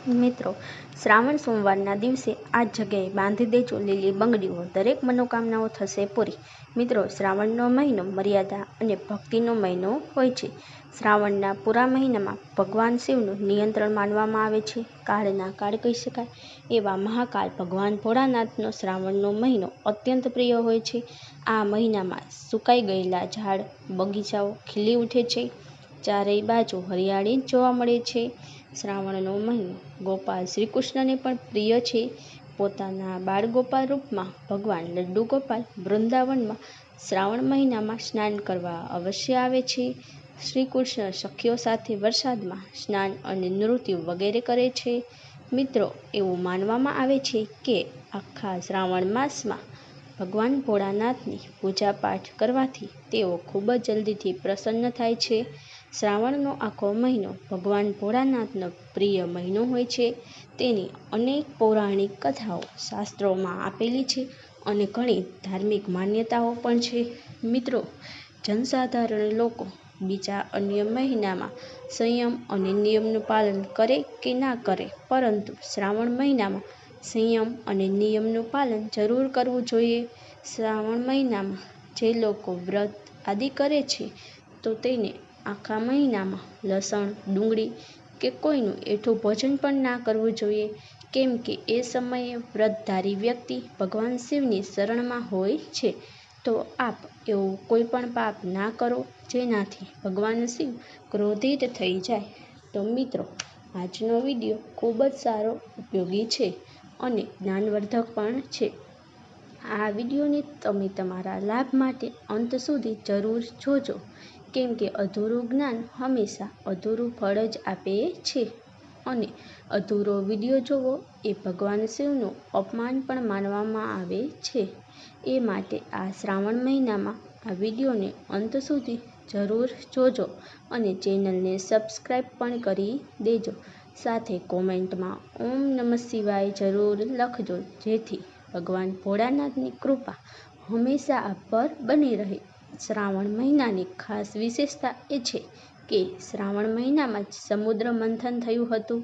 મિત્રો, શ્રાવણ સોમવારના દિવસે આ જગ્યાએ બાંધી દેજો લીલી બંગડીઓ, દરેક મનોકામનાઓ થશે પૂરી. મિત્રો, શ્રાવણનો મહિનો મર્યાદા અને ભક્તિનો મહિનો હોય છે. શ્રાવણના પૂરા મહિનામાં ભગવાન શિવનું નિયંત્રણ માનવામાં આવે છે. કાળના કાળ કહી શકાય એવા મહાકાળ ભગવાન ભોળાનાથનો શ્રાવણનો મહિનો અત્યંત પ્રિય હોય છે. આ મહિનામાં સુકાઈ ગયેલા ઝાડ, બગીચાઓ ખીલી ઉઠે છે. ચારેય બાજુ હરિયાળી જોવા મળે છે. શ્રાવણનો મહિનો ગોપાલ શ્રીકૃષ્ણને પણ પ્રિય છે. પોતાના બાળગોપાલ રૂપમાં ભગવાન લડ્ડુ ગોપાલ વૃંદાવનમાં શ્રાવણ મહિનામાં સ્નાન કરવા અવશ્ય આવે છે. શ્રીકૃષ્ણ સખીઓ સાથે વરસાદમાં સ્નાન અને નૃત્ય વગેરે કરે છે. મિત્રો, એવું માનવામાં આવે છે કે આખા શ્રાવણ માસમાં ભગવાન ભોળાનાથની પૂજાપાઠ કરવાથી તેઓ ખૂબ જ જલ્દીથી પ્રસન્ન થાય છે. શ્રાવણનો આખો મહિનો ભગવાન ભોળાનાથનો પ્રિય મહિનો હોય છે. તેની અનેક પૌરાણિક કથાઓ શાસ્ત્રોમાં આપેલી છે અને ઘણી ધાર્મિક માન્યતાઓ પણ છે. મિત્રો, જનસાધારણ લોકો બીજા અન્ય મહિનામાં સંયમ અને નિયમનું પાલન કરે કે ના કરે, પરંતુ શ્રાવણ મહિનામાં સંયમ અને નિયમનું પાલન જરૂર કરવું જોઈએ. શ્રાવણ મહિનામાં જે લોકો વ્રત આદિ કરે છે તો તેને આખા મહિનામાં લસણ, ડુંગળી કે કોઈનું એઠું ભોજન પણ ના કરવું જોઈએ, કેમ કે એ સમયે વ્રતધારી વ્યક્તિ ભગવાન શિવની શરણમાં હોય છે. તો આપ એવું કોઈ પણ પાપ ના કરો જેનાથી ભગવાન શિવ ક્રોધિત થઈ જાય. તો મિત્રો, આજનો વિડીયો ખૂબ જ સારો, ઉપયોગી છે અને જ્ઞાનવર્ધક પણ છે. આ વિડીયોને તમે તમારા લાભ માટે અંત સુધી જરૂર જોજો, કેમ કે અધૂરું જ્ઞાન હંમેશા અધૂરું ફળ જ આપે છે અને અધૂરો વિડીયો જોવો એ ભગવાન શિવનું અપમાન પણ માનવામાં આવે છે. એ માટે આ શ્રાવણ મહિનામાં આ વિડીયોને અંત સુધી જરૂર જોજો અને ચેનલને સબસ્ક્રાઈબ પણ કરી દેજો. સાથે કોમેન્ટમાં ઓમ નમઃ શિવાય જરૂર લખજો, જેથી ભગવાન ભોળાનાથની કૃપા હંમેશા આપ પર બની રહે. શ્રાવણ મહિનાની ખાસ વિશેષતા એ છે કે શ્રાવણ મહિનામાં જ સમુદ્ર મંથન થયું હતું.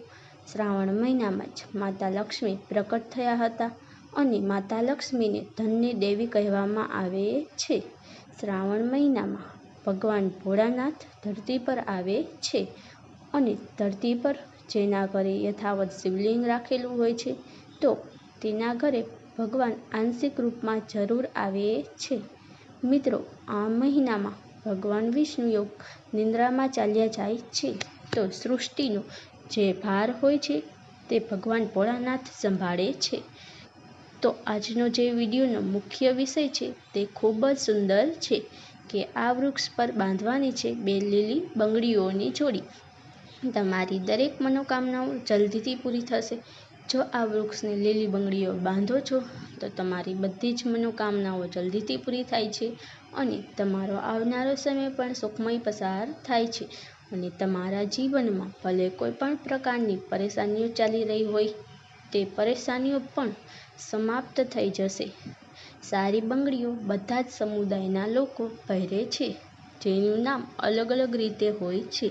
શ્રાવણ મહિનામાં જ માતા લક્ષ્મી પ્રકટ થયા હતા અને માતા લક્ષ્મીને ધનની દેવી કહેવામાં આવે છે. શ્રાવણ મહિનામાં ભગવાન ભોળાનાથ ધરતી પર આવે છે અને ધરતી પર જેના ઘરે યથાવત શિવલિંગ રાખેલું હોય છે તો તેના ઘરે ભગવાન આંશિક રૂપમાં જરૂર આવે છે. મિત્રો, આ મહિનામાં ભગવાન વિષ્ણુ યોગ નિંદ્રામાં ચાલ્યા જાય છે, તો સૃષ્ટિનો જે ભાર હોય છે તે ભગવાન ભોળાનાથ સંભાળે છે. તો આજનો જે વિડીયોનો મુખ્ય વિષય છે તે ખૂબ જ સુંદર છે કે આ વૃક્ષ પર બાંધવાની છે 2 લીલી બંગડીઓની જોડી. તમારી દરેક મનોકામનાઓ જલ્દીથી પૂરી થશે. જો આ વૃક્ષને લીલી બંગડીઓ બાંધો છો તો તમારી બધી જ મનોકામનાઓ જલ્દીથી પૂરી થાય છે અને તમારો આવનારો સમય પણ સુખમય પસાર થાય છે અને તમારા જીવનમાં ભલે કોઈ પણ પ્રકારની પરેશાનીઓ ચાલી રહી હોય, તે પરેશાનીઓ પણ સમાપ્ત થઈ જશે. સારી બંગડીઓ બધા જ સમુદાયના લોકો પહેરે છે, જેનું નામ અલગ અલગ રીતે હોય છે,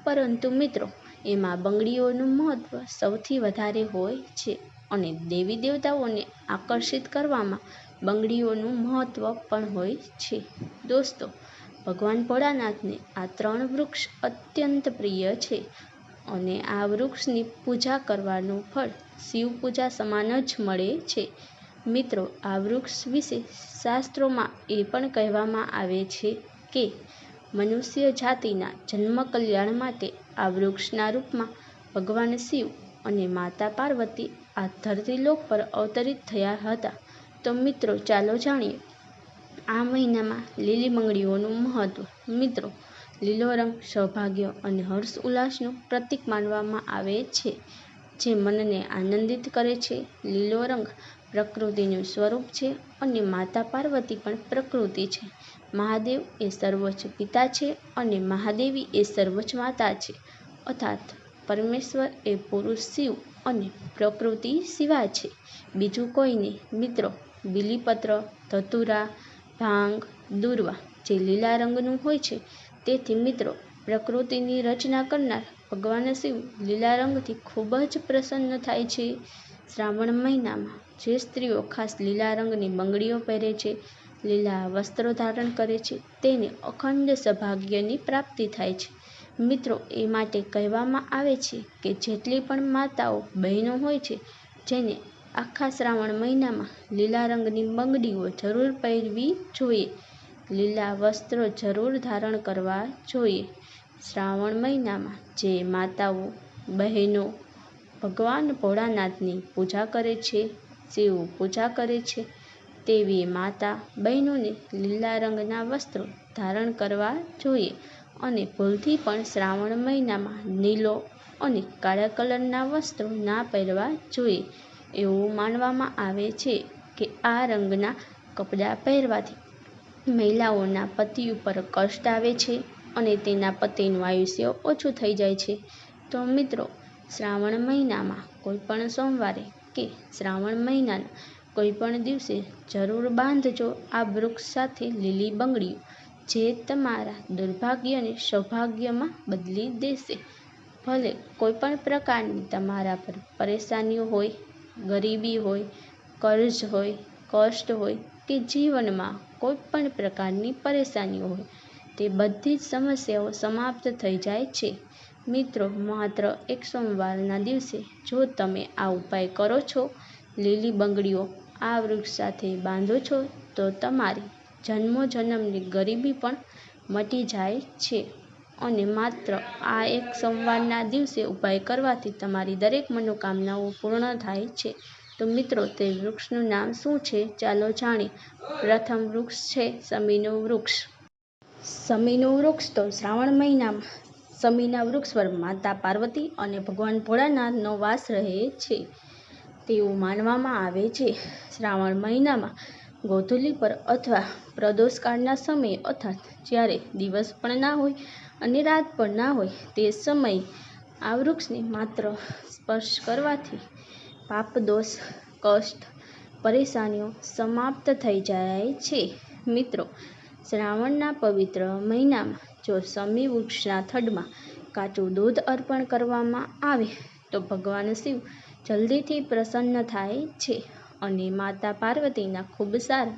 પરંતુ મિત્રો, એમાં બંગડીઓનું મહત્વ સૌથી વધારે હોય છે અને દેવી દેવતાઓને આકર્ષિત કરવામાં બંગડીઓનું મહત્વ પણ હોય છે. દોસ્તો, ભગવાન ભોળાનાથને આ 3 વૃક્ષ અત્યંત પ્રિય છે અને આ વૃક્ષની પૂજા કરવાનું ફળ શિવ પૂજા સમાન જ મળે છે. મિત્રો, આ વૃક્ષ વિશે શાસ્ત્રોમાં એ પણ કહેવામાં આવે છે કે મનુષ્ય જાતિના જન્મ કલ્યાણ માટે આ વૃક્ષના રૂપમાં ભગવાન શિવ અને માતા પાર્વતી આ ધરતીલોક પર અવતરિત થયા હતા. તો મિત્રો, ચાલો જાણીએ આ મહિનામાં લીલી બંગડીઓનું મહત્વ. મિત્રો, લીલો રંગ સૌભાગ્ય અને હર્ષ ઉલ્લાસનું પ્રતીક માનવામાં આવે છે, જે મનને આનંદિત કરે છે. લીલો રંગ પ્રકૃતિનું સ્વરૂપ છે અને માતા પાર્વતી પણ પ્રકૃતિ છે. મહાદેવ એ સર્વોચ્ચ પિતા છે અને મહાદેવી એ સર્વોચ્ચ માતા છે, અર્થાત પરમેશ્વર એ પુરુષ શિવ અને પ્રકૃતિ શિવા છે, બીજું કોઈ નહીં. મિત્રો, બીલીપત્ર, ધતુરા, ભાંગ, દુર્વા જે લીલા રંગનું હોય છે, તેથી મિત્રો પ્રકૃતિની રચના કરનાર ભગવાન શિવ લીલા રંગથી ખૂબ જ પ્રસન્ન થાય છે. શ્રાવણ મહિનામાં જે સ્ત્રીઓ ખાસ લીલા રંગની બંગડીઓ પહેરે છે, લીલા વસ્ત્રો ધારણ કરે છે, તેને અખંડ સૌભાગ્યની પ્રાપ્તિ થાય છે. મિત્રો, એ માટે કહેવામાં આવે છે કે જેટલી પણ માતાઓ બહેનો હોય છે, જેને આખા શ્રાવણ મહિનામાં લીલા રંગની બંગડીઓ જરૂર પહેરવી જોઈએ, લીલા વસ્ત્રો જરૂર ધારણ કરવા જોઈએ. શ્રાવણ મહિનામાં જે માતાઓ બહેનો ભગવાન ભોળાનાથની પૂજા કરે છે, શિવ પૂજા કરે છે, તેવી માતા બહેનોને લીલા રંગના વસ્ત્રો ધારણ કરવા જોઈએ અને ભૂલથી પણ શ્રાવણ મહિનામાં નીલો અને કાળા કલરના વસ્ત્રો ના પહેરવા જોઈએ. એવું માનવામાં આવે છે કે આ રંગના કપડાં પહેરવાથી મહિલાઓના પતિ ઉપર કષ્ટ આવે છે અને તેના પતિનું આયુષ્ય ઓછું થઈ જાય છે. તો મિત્રો, શ્રાવણ મહિનામાં કોઈ પણ સોમવારે કે શ્રાવણ મહિનાના કોઈ પણ દિવસે જરૂર બાંધજો આ વૃક્ષ સાથે લીલી બંગડીઓ, જે તમારા દુર્ભાગ્યને સૌભાગ્યમાં બદલી દેશે. ભલે કોઈ પણ પ્રકારની તમારા પર પરેશાનીઓ હોય, ગરીબી હોય, કર્જ હોય, કષ્ટ હોય કે જીવનમાં કોઈ પણ પ્રકારની પરેશાનીઓ હોય, તે બધી જ સમસ્યાઓ સમાપ્ત થઈ જાય છે. મિત્રો, માત્ર એક સોમવારના દિવસે જો તમે આ ઉપાય કરો છો, લીલી બંગડીઓ આ વૃક્ષ સાથે બાંધો છો, તો તમારી જન્મોજન્મની ગરીબી પણ મટી જાય છે અને માત્ર આ એક સોમવારના દિવસે ઉપાય કરવાથી તમારી દરેક મનોકામનાઓ પૂર્ણ થાય છે. તો મિત્રો, તે વૃક્ષનું નામ શું છે? ચાલો જાણીએ. પ્રથમ વૃક્ષ છે શમીનું વૃક્ષ. શમીનું વૃક્ષ તો શ્રાવણ મહિનામાં શમીના વૃક્ષ પર માતા પાર્વતી અને ભગવાન ભોળાનાથનો વાસ રહે છે તેવું માનવામાં આવે છે. શ્રાવણ મહિનામાં ગોધૂલી પર અથવા પ્રદોષકાળના સમયે અર્થાત જ્યારે દિવસ પણ ના હોય અને રાત પણ ના હોય તે સમયે આ વૃક્ષને માત્ર સ્પર્શ કરવાથી પાપ, દોષ, કષ્ટ, પરેશાનીઓ સમાપ્ત થઈ જાય છે. મિત્રો, શ્રાવણના પવિત્ર મહિનામાં જો શમી વૃક્ષના થડમાં કાચું દૂધ અર્પણ કરવામાં આવે તો ભગવાન શિવ જલ્દીથી પ્રસન્ન થાય છે અને માતા પાર્વતીના ખૂબ સારા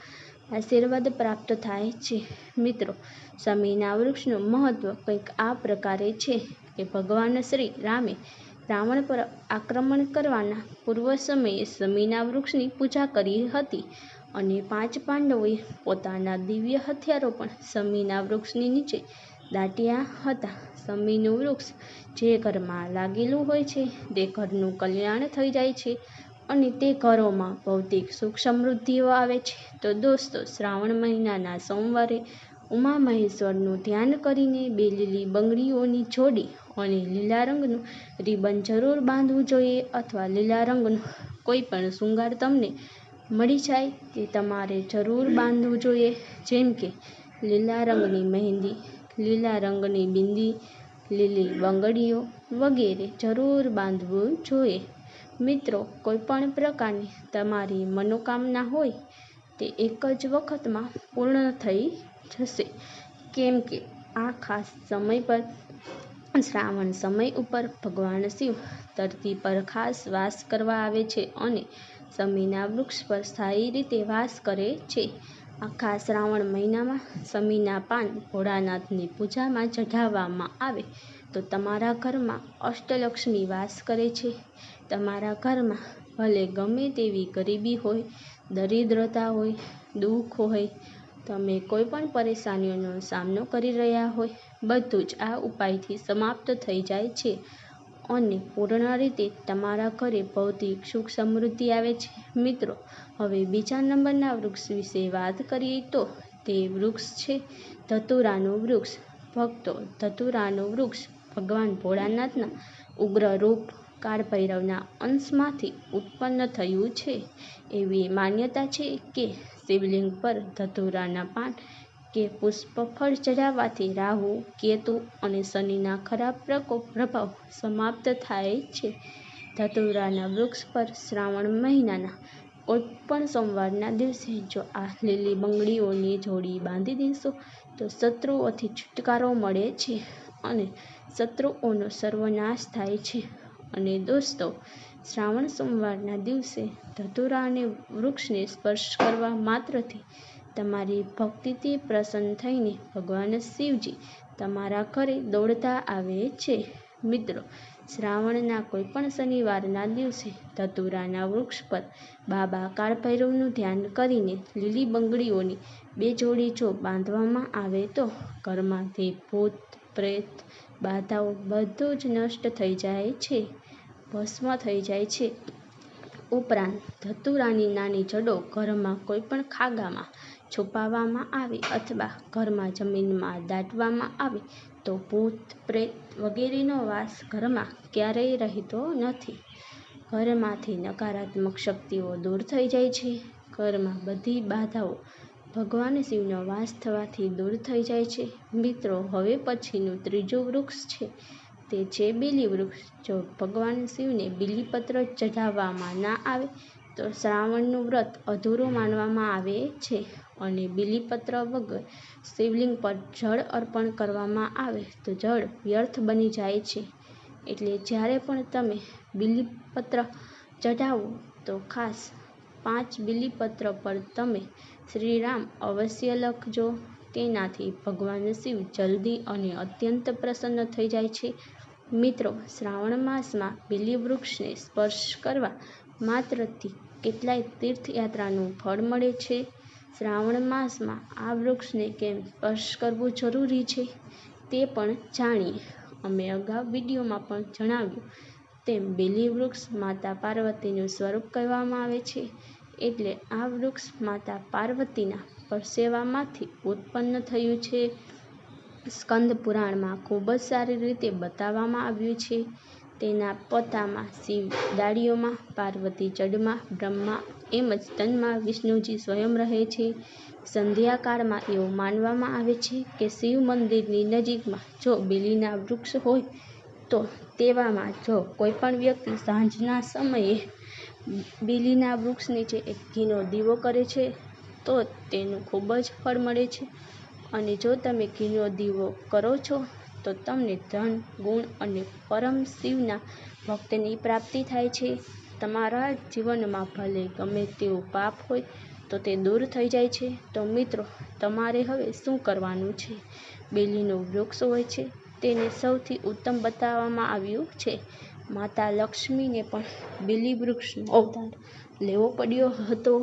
આશીર્વાદ પ્રાપ્ત થાય છે. મિત્રો, શમીના વૃક્ષનું મહત્વ કંઈક આ પ્રકારે છે કે ભગવાન શ્રી રામે રાવણ પર આક્રમણ કરવાના પૂર્વ સમયે શમીના વૃક્ષની પૂજા કરી હતી અને 5 પાંડવોએ પોતાના દિવ્ય હથિયારો પણ શમીના વૃક્ષની નીચે દાટ્યા હતા. શમીનું વૃક્ષ જે ઘરમાં લાગેલું હોય છે તે ઘરનું કલ્યાણ થઈ જાય છે અને તે ઘરોમાં ભૌતિક સુખ સમૃદ્ધિઓ આવે છે. તો દોસ્તો, શ્રાવણ મહિનાના સોમવારે ઉમા મહેશ્વરનું ધ્યાન કરીને 2 લીલી બંગડીઓની જોડી અને લીલા રંગનું રિબન જરૂર બાંધવું જોઈએ અથવા લીલા રંગનો કોઈ પણ શૃંગાર તમને મળી જાય તે તમારે જરૂર બાંધવું જોઈએ, જેમ કે લીલા રંગની મહેંદી, લીલા રંગની બિંદી, લીલી બંગડીઓ વગેરે જરૂર બાંધવું જોઈએ. મિત્રો, કોઈ પણ પ્રકારની તમારી મનોકામના હોય તે એક જ વખતમાં પૂર્ણ થઈ જશે, કેમ કે આ ખાસ સમય પર શ્રાવણ સમય ઉપર ભગવાન શિવ ધરતી પર ખાસ વાસ કરવા આવે છે અને શમીના વૃક્ષ પર સ્થાયી રીતે વાસ કરે છે. આખા શ્રાવણ મહિનામાં શમીના પાન ભોળાનાથની પૂજામાં ચઢાવવામાં આવે તો તમારા ઘરમાં અષ્ટલક્ષ્મી વાસ કરે છે. તમારા ઘરમાં ભલે ગમે તેવી ગરીબી હોય, દરિદ્રતા હોય, દુઃખ હોય, તમે કોઈ પણ પરેશાનીઓનો સામનો કરી રહ્યા હોય, બધું જ આ ઉપાયથી સમાપ્ત થઈ જાય છે અને પૂર્ણ રીતે તમારા ઘરે ભૌતિક સુખ સમૃદ્ધિ આવે છે. મિત્રો, હવે બીજા નંબરના વૃક્ષ વિશે વાત કરીએ તો તે વૃક્ષ છે ધતુરાનું વૃક્ષ. ભક્તો, ધતુરાનું વૃક્ષ ભગવાન ભોળાનાથના ઉગ્ર રૂપ કાળભૈરવના અંશમાંથી ઉત્પન્ન થયું છે. એવી માન્યતા છે કે શિવલિંગ પર ધતુરાના પાન કે પુષ્પ ફળ ચઢાવવાથી રાહુ, કેતુ અને શનિના ખરાબ પ્રભાવ સમાપ્ત થાય છે. ધતુરાના વૃક્ષ પર શ્રાવણ મહિનાના કોઈ પણ સોમવારના દિવસે જો આ લીલી બંગડીઓની જોડી બાંધી દેશો તો શત્રુઓથી છુટકારો મળે છે અને શત્રુઓનો સર્વનાશ થાય છે. અને દોસ્તો, શ્રાવણ સોમવારના દિવસે ધતુરાને વૃક્ષને સ્પર્શ કરવા માત્રથી તમારી ભક્તિથી પ્રસન્ન થઈને ભગવાન શિવજી તમારા ઘરે દોડતા આવે છે. મિત્રો, શ્રાવણના કોઈપણ શનિવારના દિવસે ધતુરાના વૃક્ષ પર બાબા કાળભૈરવનું ધ્યાન કરીને લીલી બંગડીઓની 2 જોડી જો બાંધવામાં આવે તો ઘરમાંથી ભૂત, પ્રેત, બાધાઓ બધું જ નષ્ટ થઈ જાય છે, ભસ્મ થઈ જાય છે. ઉપરાંત ધતુરાની નાની જડો ઘરમાં કોઈપણ ખાગામાં છુપાવવામાં આવે અથવા ઘરમાં જમીનમાં દાટવામાં આવે તો ભૂત, પ્રેત વગેરેનો વાસ ઘરમાં ક્યારેય રહેતો નથી. ઘરમાંથી નકારાત્મક શક્તિઓ દૂર થઈ જાય છે. ઘરમાં બધી બાધાઓ ભગવાન શિવનો વાસ થવાથી દૂર થઈ જાય છે. મિત્રો, હવે પછીનું ત્રીજું વૃક્ષ છે તે છે બીલી વૃક્ષ. જો ભગવાન શિવને બીલીપત્ર ચઢાવવામાં ના આવે તો શ્રાવણનું વ્રત અધૂરું માનવામાં આવે છે અને બીલીપત્ર વગર શિવલિંગ પર જળ અર્પણ કરવામાં આવે તો જળ વ્યર્થ બની જાય છે. એટલે જ્યારે પણ તમે બીલીપત્ર ચઢાવો તો ખાસ 5 બીલીપત્ર પર તમે શ્રીરામ અવશ્ય લખજો. તેનાથી ભગવાન શિવ જલ્દી અને અત્યંત પ્રસન્ન થઈ જાય છે. મિત્રો, શ્રાવણ માસમાં બીલી વૃક્ષને સ્પર્શ કરવા માત્રથી કેટલાય તીર્થયાત્રાનું ફળ મળે છે. શ્રાવણ માસમાં આ વૃક્ષને કેમ સ્પર્શ કરવું જરૂરી છે તે પણ જાણીએ. અમે અગાઉ વિડીયોમાં પણ જણાવ્યું તેમ બીલી વૃક્ષ માતા પાર્વતીનું સ્વરૂપ કહેવામાં આવે છે. એટલે આ વૃક્ષ માતા પાર્વતીના પરસેવામાંથી ઉત્પન્ન થયું છે. સ્કંદ પુરાણમાં ખૂબ જ સારી રીતે બતાવવામાં આવ્યું છે. તેના પતામાં શિવ, ડાળીઓમાં પાર્વતી, જડમાં બ્રહ્મા, એમ જ તનમાં વિષ્ણુજી સ્વયં રહે છે. સંધ્યાકાળમાં એવું માનવામાં આવે છે કે શિવ મંદિરની નજીકમાં જો બીલીના વૃક્ષ હોય તો તેવામાં જો કોઈપણ વ્યક્તિ સાંજના સમયે બીલીના વૃક્ષ નીચે એક ઘીનો દીવો કરે છે તો તેનું ખૂબ જ ફળ મળે છે. અને જો તમે ઘીનો દીવો કરો છો તો તમને ધન, ગુણ અને પરમ શિવના ભક્તની પ્રાપ્તિ થાય છે. તમારા જીવનમાં ભલે ગમે તેવું પાપ હોય તો તે દૂર થઈ જાય છે. તો મિત્રો, તમારે હવે શું કરવાનું છે? બીલીનું વૃક્ષ હોય છે તેને સૌથી ઉત્તમ બતાવવામાં આવ્યું છે. માતા લક્ષ્મીને પણ બીલી વૃક્ષનો અવતાર લેવો પડ્યો હતો.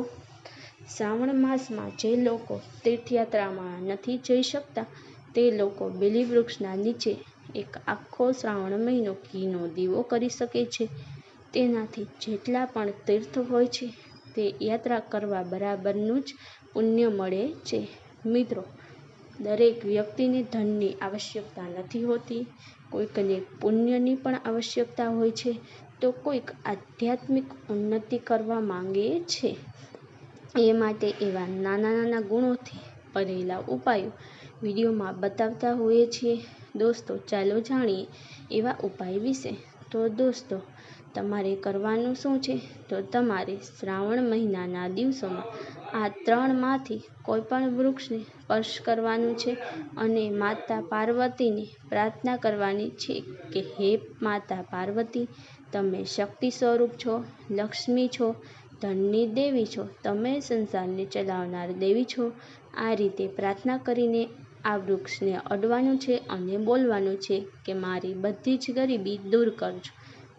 શ્રાવણ માસમાં જે લોકો તીર્થયાત્રામાં નથી જઈ શકતા તે લોકો બીલી વૃક્ષના નીચે એક આખો શ્રાવણ મહિનો ઘીનો દીવો કરી શકે છે. તેનાથી જેટલા પણ તીર્થ હોય છે તે યાત્રા કરવા બરાબરનું જ પુણ્ય મળે છે. મિત્રો, દરેક વ્યક્તિને ધનની આવશ્યકતા નથી હોતી. કોઈકને પુણ્યની પણ આવશ્યકતા હોય છે તો કોઈક આધ્યાત્મિક ઉન્નતિ કરવા માંગે છે. એ માટે એવા નાના નાના ગુણોથી ભરેલા ઉપાયો વિડીયોમાં બતાવતા હોઈએ છીએ. દોસ્તો, ચાલો જાણીએ એવા ઉપાય વિશે. તો દોસ્તો, તમારે કરવાનું શું છે? તો તમારે શ્રાવણ મહિનાના દિવસોમાં આ 3માંથી કોઈપણ વૃક્ષને સ્પર્શ કરવાનું છે અને માતા પાર્વતીને પ્રાર્થના કરવાની છે કે હે માતા પાર્વતી, તમે શક્તિ સ્વરૂપ છો, લક્ષ્મી છો, ધનની દેવી છો, તમે સંસારને ચલાવનાર દેવી છો. આ રીતે પ્રાર્થના કરીને આ વૃક્ષને અડવાનું છે અને બોલવાનું છે કે મારી બધી જ ગરીબી દૂર કરજો,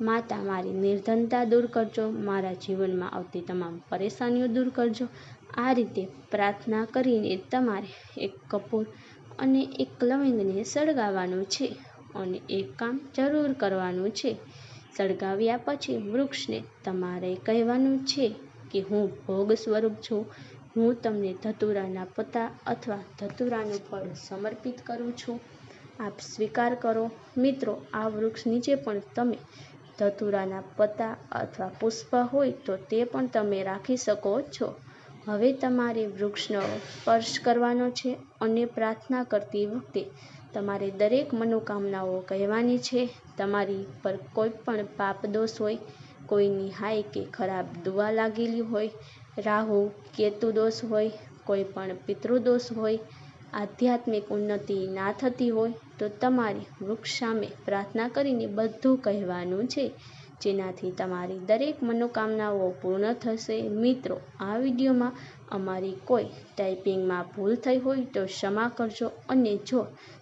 માતા મારી નિર્ધનતા દૂર કરજો, મારા જીવનમાં આવતી તમામ પરેશાનીઓ દૂર કરજો. આ રીતે પ્રાર્થના કરીને તમારે એક કપૂર અને એક લવિંગને સળગાવવાનું છે અને એક કામ જરૂર કરવાનું છે. સળગાવ્યા પછી વૃક્ષને તમારે કહેવાનું છે કે હું ભોગ સ્વરૂપ છું, હું તમને ધતુરાના પત્તા અથવા ધતુરાનું ફળ સમર્પિત કરું છું, આપ સ્વીકાર કરો. મિત્રો, આ વૃક્ષ નીચે પણ તમે ધતુરાના પત્તા અથવા પુષ્પ હોય તો તે પણ તમે રાખી શકો છો. હવે તમારે વૃક્ષનો સ્પર્શ કરવાનો છે અને પ્રાર્થના કરતી વખતે તમારે દરેક મનોકામનાઓ કહેવાની છે. તમારી પર કોઈ પણ પાપ દોષ હોય, કોઈની હાય કે ખરાબ દુઆ લાગેલી હોય, રાહુ કેતુ દોષ હોય, કોઈ પણ પિતૃદોષ હોય, આધ્યાત્મિક ઉન્નતિ ના થતી હોય તો તમારે વૃક્ષ સામે પ્રાર્થના કરીને બધું કહેવાનું છે, જેનાથી તમારી દરેક મનોકામનાઓ પૂર્ણ થશે. મિત્રો, આ વિડીયોમાં અમારી કોઈ ટાઈપિંગમાં ભૂલ થઈ હોય તો ક્ષમા કરજો. અને જો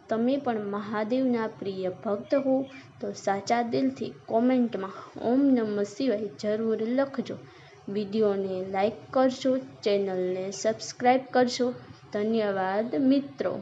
તમે પણ મહાદેવના પ્રિય ભક્ત હો તો સાચા દિલથી કોમેન્ટમાં ઓમ નમઃ શિવાય જરૂર લખજો. વિડીયોને લાઈક કરજો, ચેનલને સબસ્ક્રાઈબ કરજો. ધન્યવાદ મિત્રો.